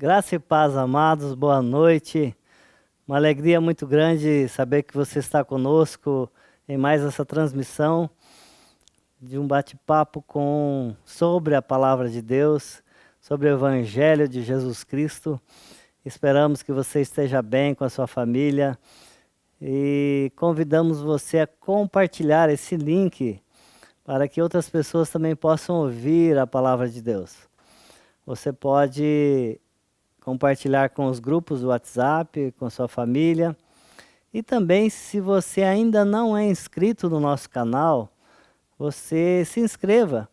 Graça e paz, amados, boa noite. Uma alegria muito grande saber que você está conosco em mais essa transmissão de um bate-papo sobre a palavra de Deus, sobre o Evangelho de Jesus Cristo. Esperamos que você esteja bem com a sua família e convidamos você a compartilhar esse link para que outras pessoas também possam ouvir a palavra de Deus. Você pode compartilhar com os grupos do WhatsApp, com sua família. E também, se você ainda não é inscrito no nosso canal, você se inscreva.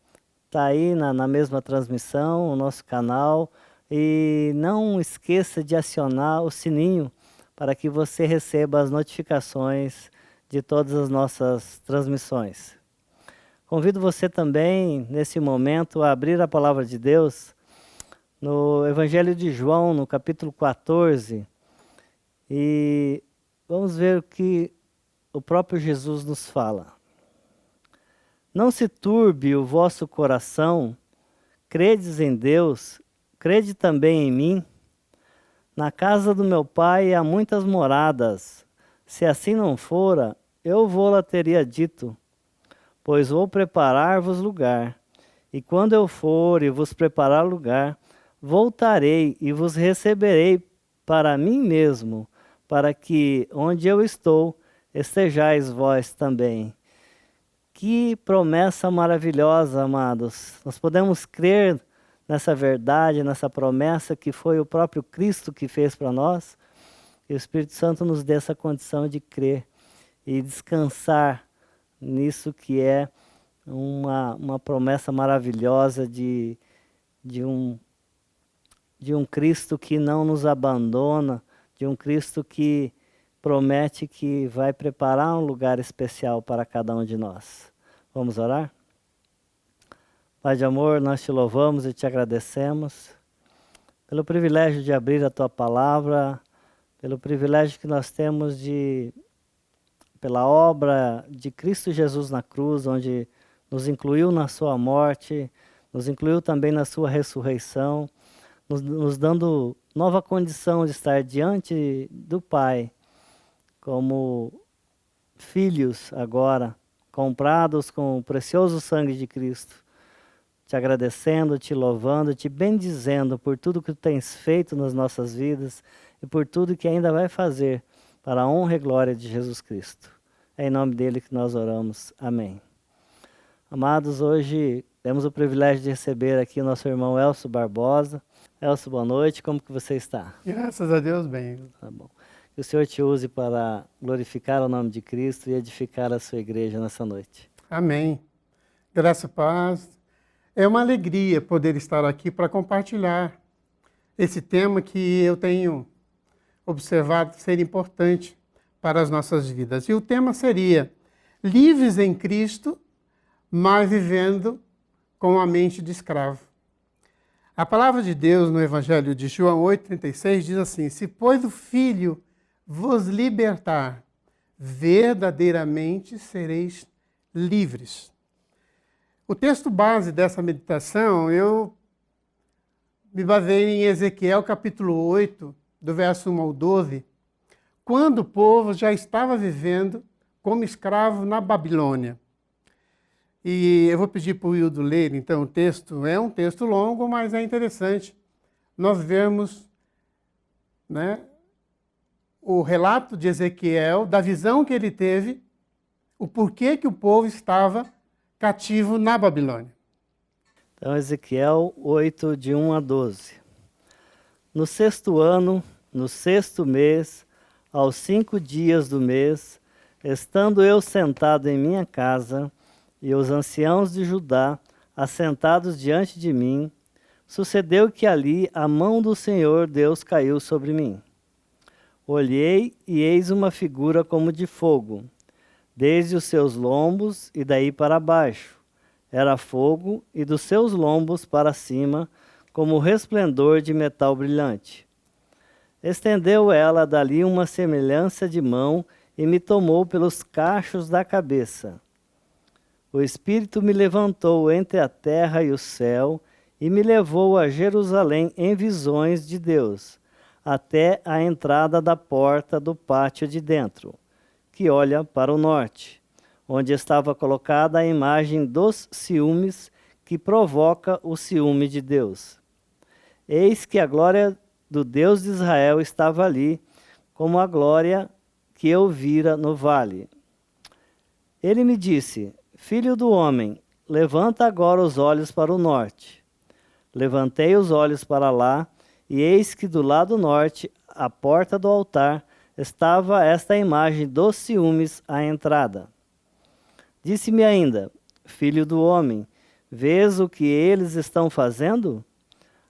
Está aí na mesma transmissão, o nosso canal. E não esqueça de acionar o sininho para que você receba as notificações de todas as nossas transmissões. Convido você também, nesse momento, a abrir a palavra de Deus no Evangelho de João, no capítulo 14, e vamos ver o que o próprio Jesus nos fala. Não se turbe o vosso coração, credes em Deus, crede também em mim. Na casa do meu Pai há muitas moradas, se assim não fora, eu vou-la teria dito, pois vou preparar-vos lugar, e quando eu for e vos preparar lugar, voltarei e vos receberei para mim mesmo, para que, onde eu estou, estejais vós também. Que promessa maravilhosa, amados! Nós podemos crer nessa verdade, nessa promessa que foi o próprio Cristo que fez para nós, e o Espírito Santo nos dê essa condição de crer e descansar nisso que é uma promessa maravilhosa de um Cristo que não nos abandona, de um Cristo que promete que vai preparar um lugar especial para cada um de nós. Vamos orar? Pai de amor, nós te louvamos e te agradecemos pelo privilégio de abrir a tua palavra, pelo privilégio que nós temos pela obra de Cristo Jesus na cruz, onde nos incluiu na sua morte, nos incluiu também na sua ressurreição, nos dando nova condição de estar diante do Pai, como filhos agora, comprados com o precioso sangue de Cristo, te agradecendo, te louvando, te bendizendo por tudo que tu tens feito nas nossas vidas e por tudo que ainda vai fazer para a honra e glória de Jesus Cristo. É em nome dele que nós oramos. Amém. Amados, hoje temos o privilégio de receber aqui o nosso irmão Elcio Barbosa. Elcio, boa noite, como que você está? Graças a Deus, bem. Tá bom. Que o Senhor te use para glorificar o nome de Cristo e edificar a sua igreja nessa noite. Amém. Graça e paz. É uma alegria poder estar aqui para compartilhar esse tema que eu tenho observado ser importante para as nossas vidas. E o tema seria livres em Cristo, mas vivendo com a mente de escravo. A palavra de Deus no Evangelho de João 8,36 diz assim: se pois o Filho vos libertar, verdadeiramente sereis livres. O texto base dessa meditação, eu me baseei em Ezequiel capítulo 8, do verso 1 ao 12, quando o povo já estava vivendo como escravo na Babilônia. E eu vou pedir para o Wildo ler, então, o texto. É um texto longo, mas é interessante nós vermos, né, o relato de Ezequiel, da visão que ele teve, o porquê que o povo estava cativo na Babilônia. Então, Ezequiel 8, de 1 a 12. No 6º ano, no 6º mês, aos 5 dias do mês, estando eu sentado em minha casa, e os anciãos de Judá, assentados diante de mim, sucedeu que ali a mão do Senhor Deus caiu sobre mim. Olhei e eis uma figura como de fogo, desde os seus lombos e daí para baixo. Era fogo e dos seus lombos para cima, como resplendor de metal brilhante. Estendeu ela dali uma semelhança de mão e me tomou pelos cachos da cabeça. O Espírito me levantou entre a terra e o céu e me levou a Jerusalém em visões de Deus, até a entrada da porta do pátio de dentro, que olha para o norte, onde estava colocada a imagem dos ciúmes que provoca o ciúme de Deus. Eis que a glória do Deus de Israel estava ali, como a glória que eu vira no vale. Ele me disse: Filho do homem, levanta agora os olhos para o norte. Levantei os olhos para lá, e eis que do lado norte, à porta do altar, estava esta imagem dos ciúmes à entrada. Disse-me ainda: Filho do homem, vês o que eles estão fazendo?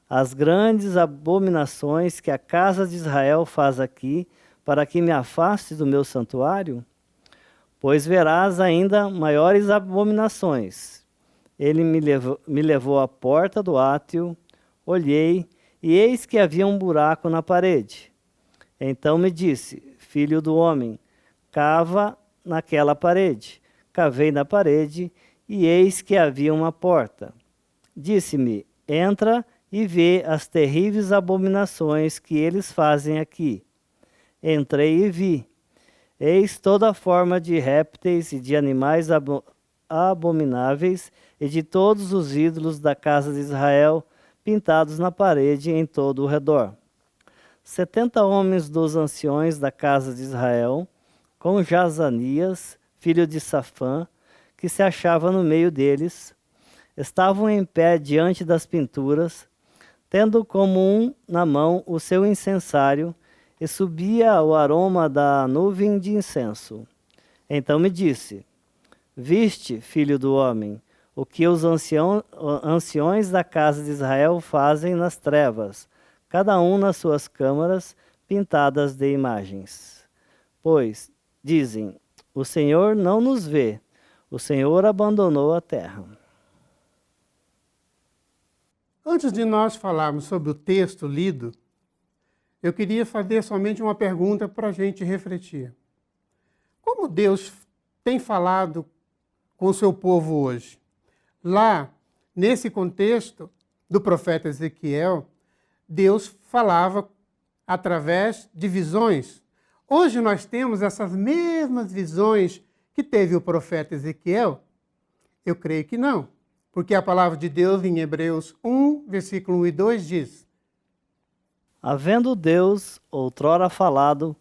As grandes abominações que a casa de Israel faz aqui, para que me afaste do meu santuário? Pois verás ainda maiores abominações. Ele me levou à porta do átrio, olhei, e eis que havia um buraco na parede. Então me disse: Filho do homem, cava naquela parede. Cavei na parede, e eis que havia uma porta. Disse-me: Entra e vê as terríveis abominações que eles fazem aqui. Entrei e vi. Eis toda forma de répteis e de animais abomináveis e de todos os ídolos da casa de Israel, pintados na parede em todo o redor. 70 homens dos anciões da casa de Israel, com Jazanias, filho de Safã, que se achava no meio deles, estavam em pé diante das pinturas, tendo como um na mão o seu incensário, e subia o aroma da nuvem de incenso. Então me disse: Viste, filho do homem, o que os anciões da casa de Israel fazem nas trevas, cada um nas suas câmaras, pintadas de imagens. Pois, dizem, o Senhor não nos vê, o Senhor abandonou a terra. Antes de nós falarmos sobre o texto lido, eu queria fazer somente uma pergunta para a gente refletir. Como Deus tem falado com o seu povo hoje? Lá, nesse contexto do profeta Ezequiel, Deus falava através de visões. Hoje nós temos essas mesmas visões que teve o profeta Ezequiel? Eu creio que não, porque a palavra de Deus em Hebreus 1, versículo 1 e 2 diz: Havendo Deus outrora falado,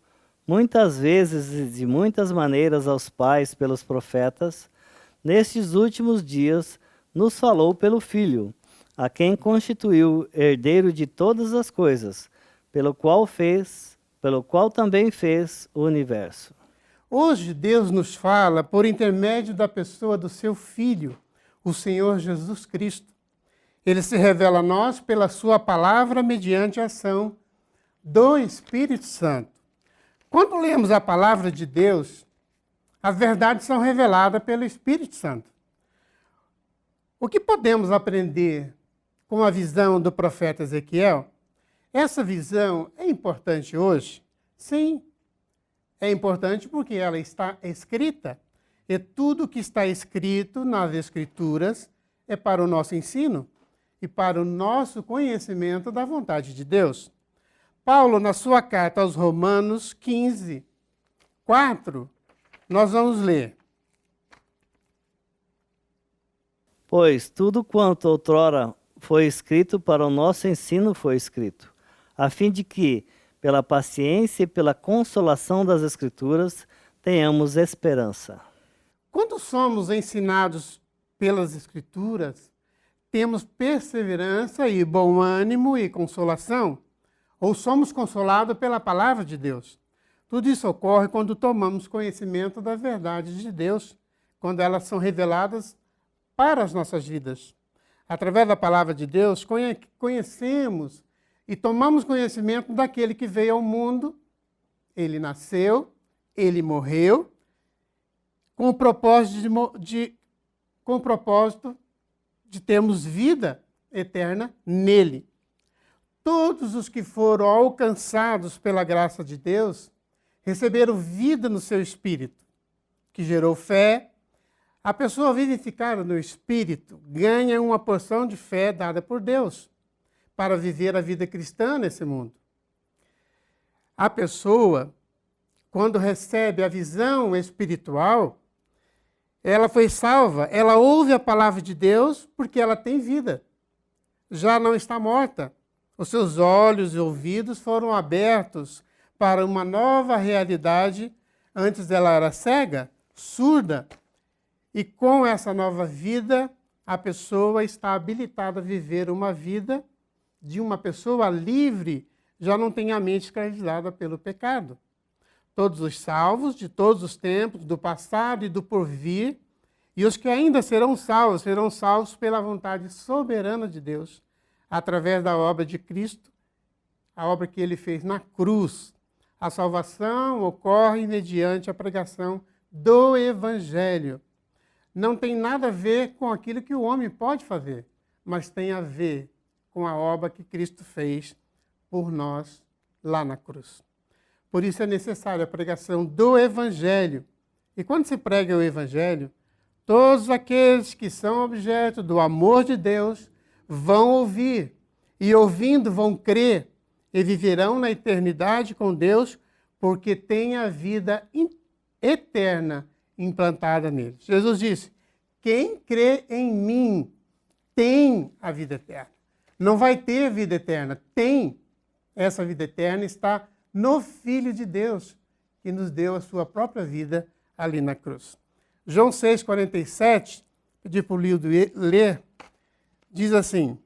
muitas vezes e de muitas maneiras aos pais pelos profetas, nestes últimos dias nos falou pelo Filho, a quem constituiu herdeiro de todas as coisas, pelo qual também fez o universo. Hoje Deus nos fala por intermédio da pessoa do seu Filho, o Senhor Jesus Cristo. Ele se revela a nós pela sua palavra mediante a ação do Espírito Santo. Quando lemos a palavra de Deus, as verdades são reveladas pelo Espírito Santo. O que podemos aprender com a visão do profeta Ezequiel? Essa visão é importante hoje? Sim, é importante porque ela está escrita. E tudo que está escrito nas Escrituras é para o nosso ensino e para o nosso conhecimento da vontade de Deus. Paulo, na sua carta aos Romanos 15, 4, nós vamos ler: Pois tudo quanto outrora foi escrito para o nosso ensino foi escrito, a fim de que, pela paciência e pela consolação das Escrituras, tenhamos esperança. Quando somos ensinados pelas Escrituras, temos perseverança e bom ânimo e consolação, ou somos consolados pela palavra de Deus. Tudo isso ocorre quando tomamos conhecimento das verdades de Deus, quando elas são reveladas para as nossas vidas. Através da palavra de Deus, conhecemos e tomamos conhecimento daquele que veio ao mundo. Ele nasceu, ele morreu, com o propósito de termos vida eterna nele. Todos os que foram alcançados pela graça de Deus receberam vida no seu espírito, que gerou fé, A pessoa vivificada no Espírito ganha uma porção de fé dada por Deus para viver a vida cristã nesse mundo. A pessoa, quando recebe a visão espiritual, ela foi salva, ela ouve a palavra de Deus porque ela tem vida. Já não está morta. Os seus olhos e ouvidos foram abertos para uma nova realidade. Antes ela era cega, surda. E com essa nova vida, a pessoa está habilitada a viver uma vida de uma pessoa livre, já não tem a mente escravizada pelo pecado. Todos os salvos de todos os tempos, do passado e do porvir, e os que ainda serão salvos pela vontade soberana de Deus, através da obra de Cristo, a obra que ele fez na cruz. A salvação ocorre mediante a pregação do Evangelho. Não tem nada a ver com aquilo que o homem pode fazer, mas tem a ver com a obra que Cristo fez por nós lá na cruz. Por isso é necessária a pregação do Evangelho. E quando se prega o Evangelho, todos aqueles que são objeto do amor de Deus vão ouvir, e ouvindo vão crer, e viverão na eternidade com Deus, porque têm a vida eterna implantada neles. Jesus disse: quem crê em mim tem a vida eterna. Não vai ter vida eterna, tem. Essa vida eterna está no Filho de Deus, que nos deu a sua própria vida ali na cruz. João 6,47, pedi para o Lildo ler, diz assim: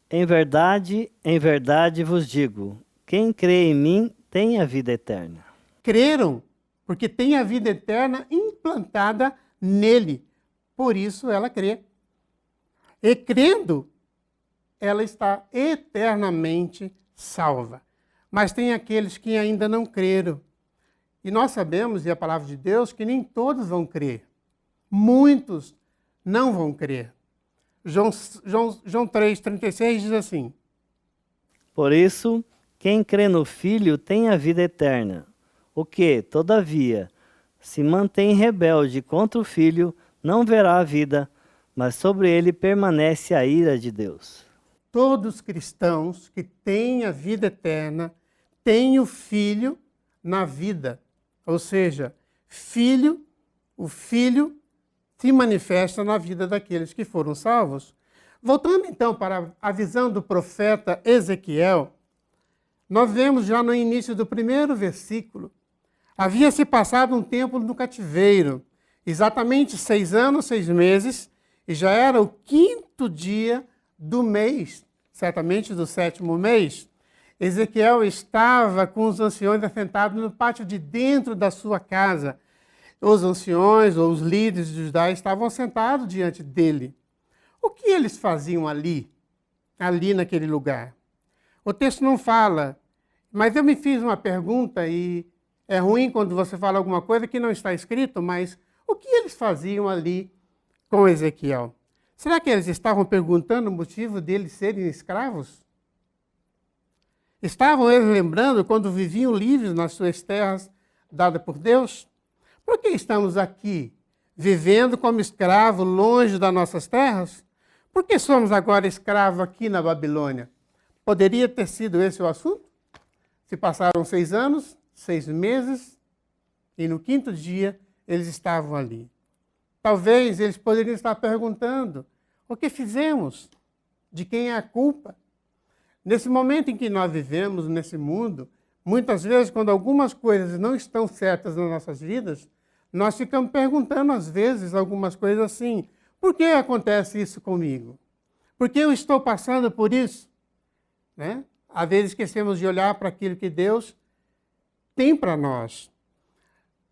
em verdade vos digo, quem crê em mim tem a vida eterna. Creram, porque tem a vida eterna implantada nele. Por isso ela crê. E crendo, ela está eternamente salva. Mas tem aqueles que ainda não creram. E nós sabemos, e a palavra de Deus, que nem todos vão crer. Muitos não vão crer. João 3,36 diz assim: por isso, quem crê no Filho tem a vida eterna. O que, todavia, se mantém rebelde contra o Filho, não verá a vida, mas sobre ele permanece a ira de Deus. Todos os cristãos que têm a vida eterna têm o Filho na vida. Ou seja, o Filho se manifesta na vida daqueles que foram salvos. Voltando então para a visão do profeta Ezequiel, nós vemos já no início do primeiro versículo, havia se passado um tempo no cativeiro, exatamente 6 anos, 6 meses, e já era o 5º dia do mês, certamente do 7º mês. Ezequiel estava com os anciões assentados no pátio de dentro da sua casa. Os anciões ou os líderes de Judá estavam sentados diante dele. O que eles faziam ali naquele lugar? O texto não fala, mas eu me fiz uma pergunta, e é ruim quando você fala alguma coisa que não está escrito, mas o que eles faziam ali com Ezequiel? Será que eles estavam perguntando o motivo deles serem escravos? Estavam eles lembrando quando viviam livres nas suas terras dadas por Deus? Por que estamos aqui, vivendo como escravos longe das nossas terras? Por que somos agora escravos aqui na Babilônia? Poderia ter sido esse o assunto? Se passaram 6 anos, 6 meses, e no 5º dia eles estavam ali. Talvez eles poderiam estar perguntando: o que fizemos? De quem é a culpa? Nesse momento em que nós vivemos, nesse mundo, muitas vezes, quando algumas coisas não estão certas nas nossas vidas, nós ficamos perguntando, às vezes, algumas coisas assim: por que acontece isso comigo? Por que eu estou passando por isso? Né? Às vezes esquecemos de olhar para aquilo que Deus tem para nós.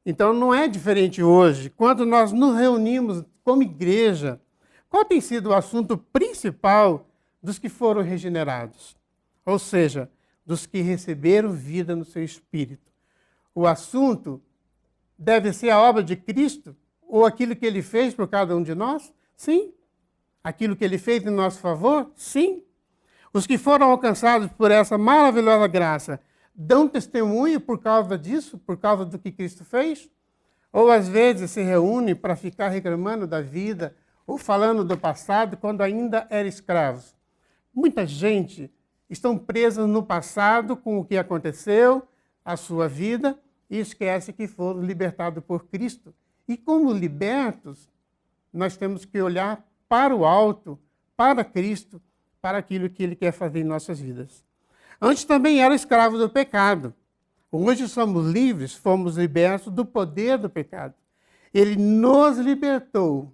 Então não é diferente hoje. Quando nós nos reunimos como igreja, qual tem sido o assunto principal dos que foram regenerados? Ou seja, dos que receberam vida no seu espírito. O assunto deve ser a obra de Cristo, ou aquilo que ele fez por cada um de nós? Sim. Aquilo que ele fez em nosso favor? Sim. Os que foram alcançados por essa maravilhosa graça dão testemunho por causa disso, por causa do que Cristo fez? Ou às vezes se reúne para ficar reclamando da vida ou falando do passado quando ainda era escravos. Muita gente estão presas no passado com o que aconteceu, a sua vida, e esquece que foram libertados por Cristo. E como libertos, nós temos que olhar para o alto, para Cristo, para aquilo que Ele quer fazer em nossas vidas. Antes também era escravo do pecado. Hoje somos livres, fomos libertos do poder do pecado. Ele nos libertou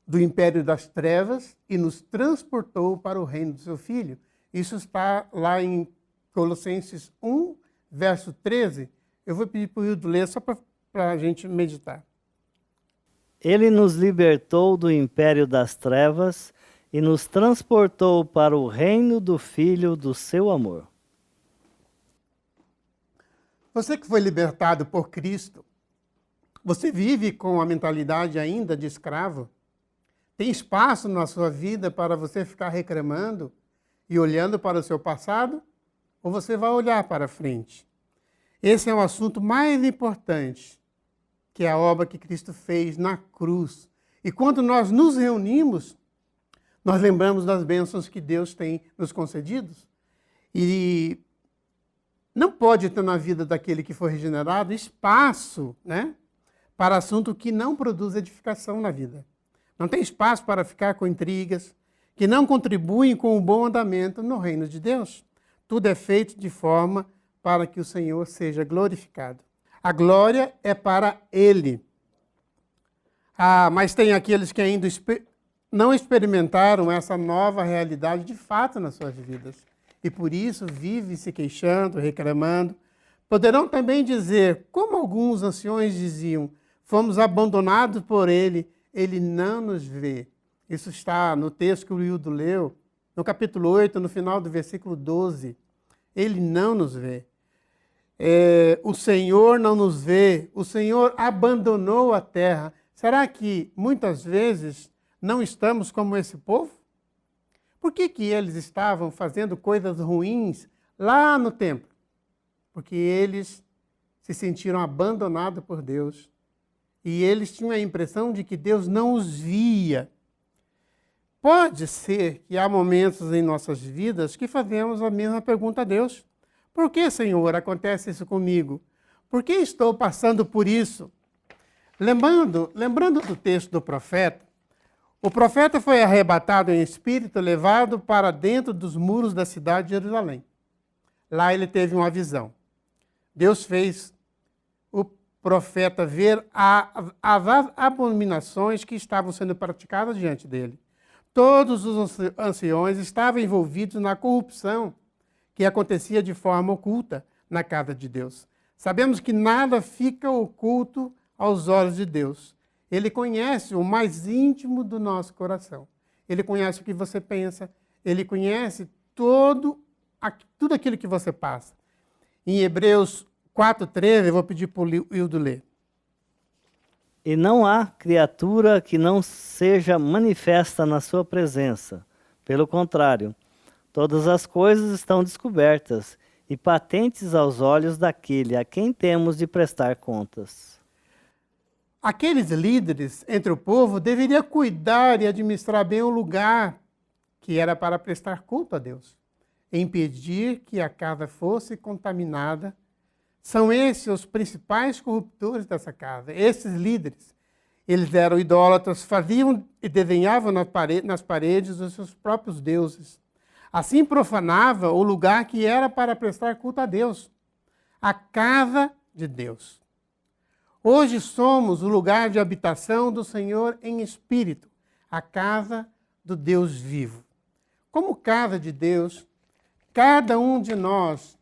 do império das trevas e nos transportou para o reino do seu Filho. Isso está lá em Colossenses 1, verso 13. Eu vou pedir para o Hildo ler só para a gente meditar. Ele nos libertou do império das trevas e nos transportou para o reino do Filho do seu amor. Você que foi libertado por Cristo, você vive com a mentalidade ainda de escravo? Tem espaço na sua vida para você ficar reclamando e olhando para o seu passado? Ou você vai olhar para frente? Esse é o assunto mais importante, que é a obra que Cristo fez na cruz. E quando nós nos reunimos, nós lembramos das bênçãos que Deus tem nos concedido. E não pode ter na vida daquele que foi regenerado espaço, né, para assunto que não produz edificação na vida. Não tem espaço para ficar com intrigas, que não contribuem com o bom andamento no reino de Deus. Tudo é feito de forma para que o Senhor seja glorificado. A glória é para Ele. Mas tem aqueles que ainda não experimentaram essa nova realidade de fato nas suas vidas. E por isso vivem se queixando, reclamando. Poderão também dizer, como alguns anciões diziam, fomos abandonados por Ele, Ele não nos vê. Isso está no texto que o Hildo leu, no capítulo 8, no final do versículo 12. Ele não nos vê. O Senhor não nos vê, o Senhor abandonou a terra. Será que muitas vezes não estamos como esse povo? Por que eles estavam fazendo coisas ruins lá no templo? Porque eles se sentiram abandonados por Deus. E eles tinham a impressão de que Deus não os via. Pode ser que há momentos em nossas vidas que fazemos a mesma pergunta a Deus. Por que, Senhor, acontece isso comigo? Por que estou passando por isso? Lembrando do texto do profeta, o profeta foi arrebatado em espírito, levado para dentro dos muros da cidade de Jerusalém. Lá ele teve uma visão. Deus fez o profeta ver as abominações que estavam sendo praticadas diante dele. Todos os anciões estavam envolvidos na corrupção que acontecia de forma oculta na casa de Deus. Sabemos que nada fica oculto aos olhos de Deus. Ele conhece o mais íntimo do nosso coração. Ele conhece o que você pensa. Ele conhece tudo aquilo que você passa. Em Hebreus 4,13, eu vou pedir para o Hildo ler. E não há criatura que não seja manifesta na sua presença. Pelo contrário, todas as coisas estão descobertas e patentes aos olhos daquele a quem temos de prestar contas. Aqueles líderes entre o povo deveriam cuidar e administrar bem o lugar que era para prestar culto a Deus, impedir que a casa fosse contaminada. São esses os principais corruptores dessa casa, esses líderes. Eles eram idólatras, faziam e desenhavam nas paredes os seus próprios deuses. Assim profanava o lugar que era para prestar culto a Deus, a casa de Deus. Hoje somos o lugar de habitação do Senhor em espírito, a casa do Deus vivo. Como casa de Deus, cada um de nós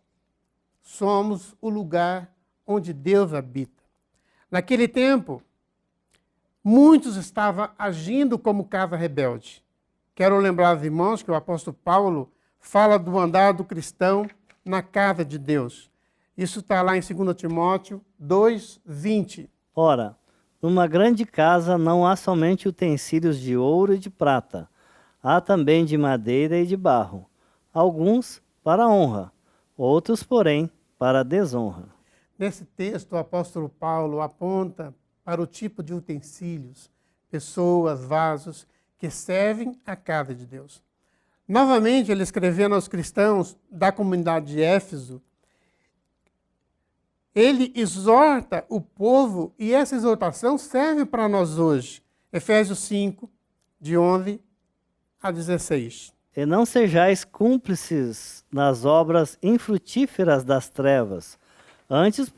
somos o lugar onde Deus habita. Naquele tempo, muitos estavam agindo como casa rebelde. Quero lembrar aos irmãos que o apóstolo Paulo fala do andar do cristão na casa de Deus. Isso está lá em 2 Timóteo 2:20. Ora, numa grande casa não há somente utensílios de ouro e de prata, há também de madeira e de barro, alguns para honra, outros, porém, para desonra. Nesse texto, o apóstolo Paulo aponta para o tipo de utensílios, pessoas, vasos que servem à casa de Deus. Novamente, ele escrevendo aos cristãos da comunidade de Éfeso, ele exorta o povo e essa exortação serve para nós hoje. Efésios 5, de 11 a 16. E não sejais cúmplices nas obras infrutíferas das trevas, antes,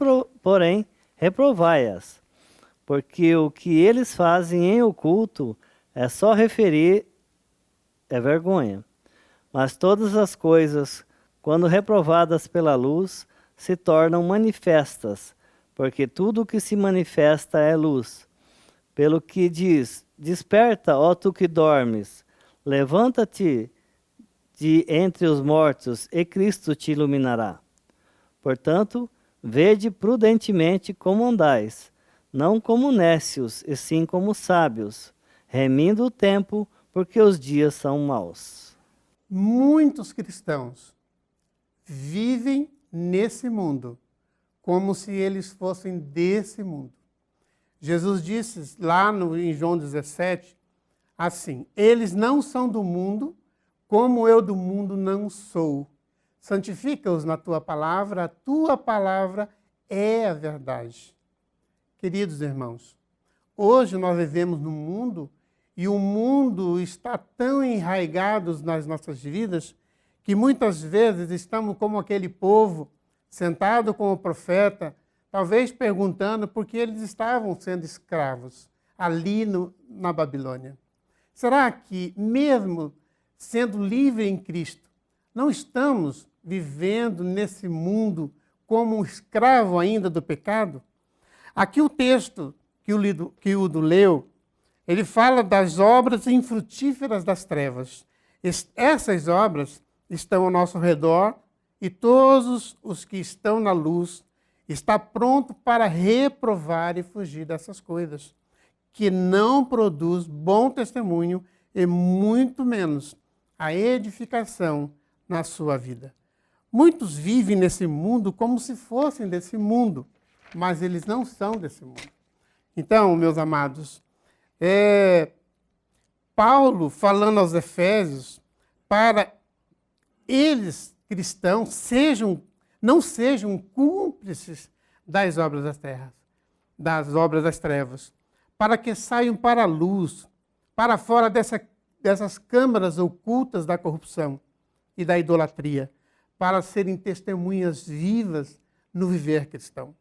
porém, reprovai-as, porque o que eles fazem em oculto é só referir, é vergonha. Mas todas as coisas, quando reprovadas pela luz, se tornam manifestas, porque tudo o que se manifesta é luz. Pelo que diz, desperta, ó tu que dormes, levanta-te de entre os mortos, e Cristo te iluminará. Portanto, vede prudentemente como andais, não como nécios, e sim como sábios, remindo o tempo, porque os dias são maus. Muitos cristãos vivem nesse mundo como se eles fossem desse mundo. Jesus disse lá em João 17, assim, eles não são do mundo, como eu do mundo não sou. Santifica-os na tua palavra, a tua palavra é a verdade. Queridos irmãos, hoje nós vivemos num mundo e o mundo está tão enraizado nas nossas vidas que muitas vezes estamos como aquele povo sentado com o profeta, talvez perguntando por que eles estavam sendo escravos ali na Babilônia. Será que mesmo sendo livre em Cristo, não estamos vivendo nesse mundo como um escravo ainda do pecado? Aqui o texto que o Udo leu, ele fala das obras infrutíferas das trevas. Essas obras estão ao nosso redor e todos os que estão na luz estão prontos para reprovar e fugir dessas coisas, que não produz bom testemunho e muito menos a edificação na sua vida. Muitos vivem nesse mundo como se fossem desse mundo, mas eles não são desse mundo. Então, meus amados, Paulo falando aos Efésios para eles, cristãos, não sejam cúmplices das obras das terras, das obras das trevas, para que saiam para a luz, para fora dessas câmaras ocultas da corrupção e da idolatria, para serem testemunhas vivas no viver cristão.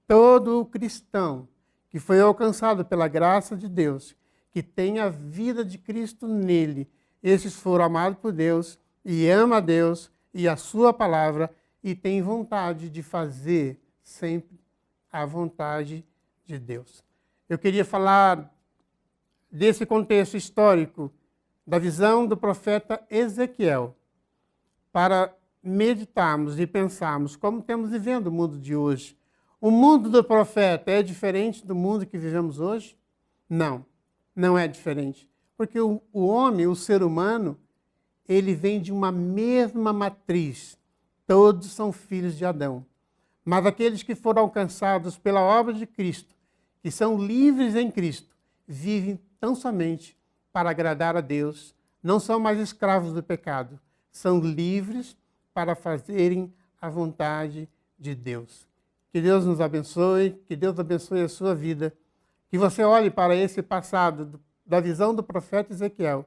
Todo cristão que foi alcançado pela graça de Deus, que tem a vida de Cristo nele, esses foram amados por Deus e ama a Deus e a sua palavra e tem vontade de fazer sempre a vontade de Deus. Eu queria falar desse contexto histórico, da visão do profeta Ezequiel, para meditarmos e pensarmos como estamos vivendo o mundo de hoje. O mundo do profeta é diferente do mundo que vivemos hoje? Não, não é diferente. Porque o homem, o ser humano, ele vem de uma mesma matriz. Todos são filhos de Adão. Mas aqueles que foram alcançados pela obra de Cristo, que são livres em Cristo, vivem tão somente para agradar a Deus, não são mais escravos do pecado, são livres para fazerem a vontade de Deus. Que Deus nos abençoe, que Deus abençoe a sua vida, que você olhe para esse passado da visão do profeta Ezequiel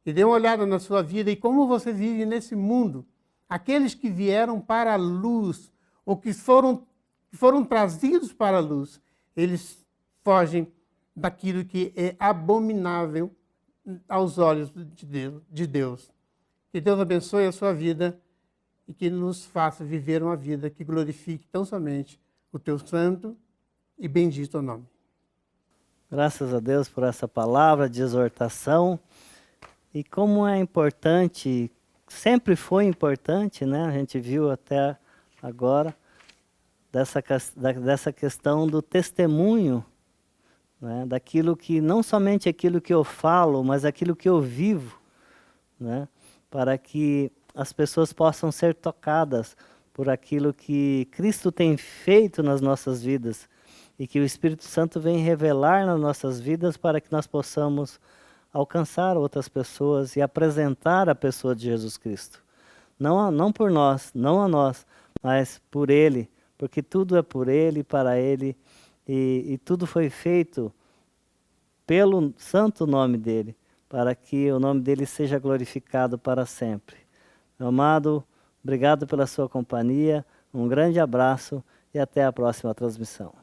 e dê uma olhada na sua vida e como você vive nesse mundo. Aqueles que vieram para a luz, ou que foram trazidos para a luz, eles fogem daquilo que é abominável aos olhos de Deus. Que Deus abençoe a sua vida e que nos faça viver uma vida que glorifique tão somente o teu santo e bendito nome. Graças a Deus por essa palavra de exortação. E como é importante, sempre foi importante, né? A gente viu até agora, dessa questão do testemunho, né? Daquilo que, não somente aquilo que eu falo, mas aquilo que eu vivo, né? Para que as pessoas possam ser tocadas por aquilo que Cristo tem feito nas nossas vidas e que o Espírito Santo vem revelar nas nossas vidas para que nós possamos alcançar outras pessoas e apresentar a pessoa de Jesus Cristo. Não por nós, não a nós, mas por Ele, porque tudo é por Ele, para Ele, e tudo foi feito pelo santo nome dEle, para que o nome dEle seja glorificado para sempre. Meu amado, obrigado pela sua companhia, um grande abraço e até a próxima transmissão.